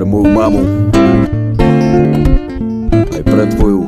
moju mamu, aj pre tvoju.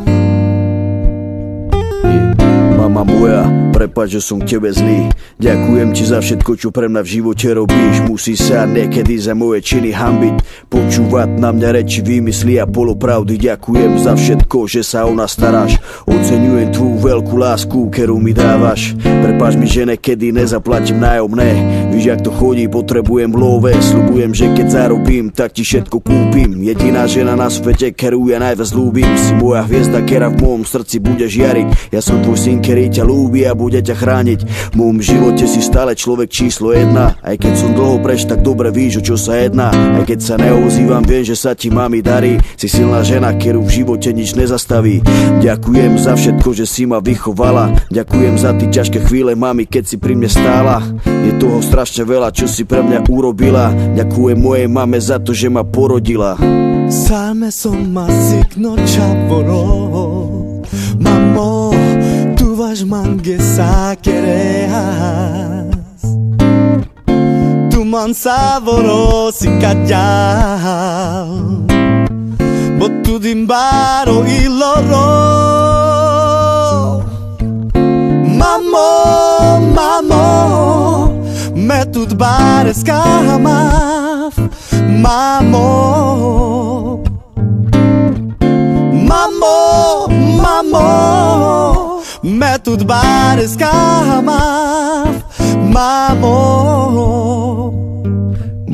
Mama moja, prepáč, že som k tebe zlý. Ďakujem ti za všetko, čo pre mňa v živote robíš. Musí sa niekedy za moje činy hanbiť, počúvať na mňa reči, výmysly a polopravdy. Ďakujem za všetko, že sa o nás staráš. Oceňujem tvoju veľkú lásku, ktorú mi dávaš. Prepáč mi, že niekedy nezaplatím nájomné. Víš, jak to chodí, potrebujem love. Sľubujem, že keď zarobím, tak ti všetko kúpim. Jediná žena na svete, ktorú ja najviac ľúbim. Si moja hviezda, ktorá v mojom srdci bude žiariť. Ja som tvoj syn, ktorý ťa ľúbi a bude ťa chrániť. V mojom živote si stále človek číslo 1. Aj keď som dlho preč, tak dobre víš, o čo sa jedná. Aj keď sa neozývam, viem, že sa ti mami darí. Si silná žena, ktorú v živote nič nezastaví. Ďakujem za všetko, že si ma vychovala. Ďakujem za tie ťažké chvíle, mami, keď si pri mne stála. Je toho strašne veľa, čo si pre mňa urobila. Ďakujem mojej mame za to, že ma porodila. 삶에서 마시그너 잡으러 Mamo, tu vais-me quereas Tu man saboroso e callao Vou tudo embaro e loro Mamo, mamo Me tudo bares camaf Mamo Mamo, mamo Me tudo bares camaf Mamo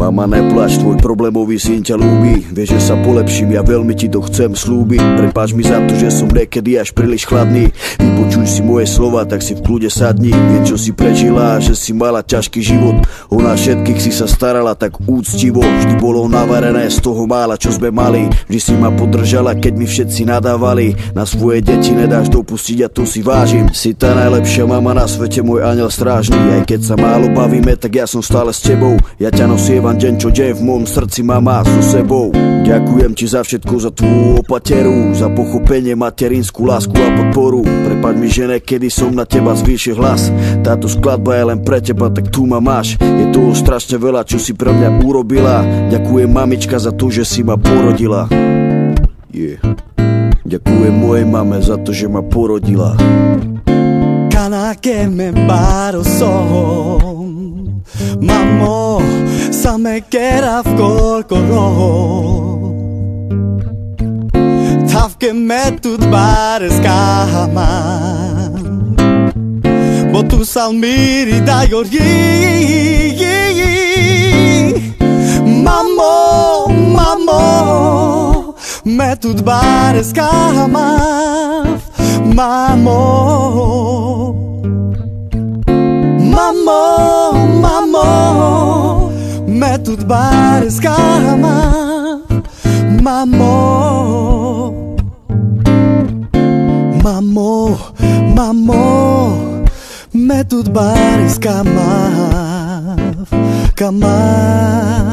Mama, neplač, tvoj problémový syn ťa ľúbi. Vieš, že sa polepším, ja veľmi ti to chcem slúbiť. Prepáč mi za to, že som niekedy až príliš chladný. Vypočuj si moje slova, tak si v kľude sadni. Viem, čo si prežila, že si mala ťažký život. O nás všetkých si sa starala tak úctivo. Vždy bolo navarené z toho mála, čo sme mali. Vždy si ma podržala, keď mi všetci nadávali. Na svoje deti nedáš dopustiť a to si vážim. Si tá najlepšia mama na svete, môj anjel strážny. Aj keď sa málo bavíme, tak ja som stále s tebou. Ja ťa nosievam deň čo deň, v mojom srdci ma má so sebou. Ďakujem ti za všetko, za tvoju opateru, za pochopenie, materinskú lásku a podporu. Prepáč mi, že niekedy som na teba zvýšil hlas. Táto skladba je len pre teba, tak tu ma máš. Je toho strašne veľa, čo si pre mňa urobila. Ďakujem mamička za to, že si ma porodila. Ďakujem mojej mame za to, že ma porodila. Kana que me paro son Mamo, sa me queda v korkoro Tavke me tud bares kaman Bo tu salmiri da jorgi Mamo, mamo Me tud bares kaman Mamo Mamo, mamo Me tudo bares cama Mamo Mamo, mamo Me tudo bares cama Cama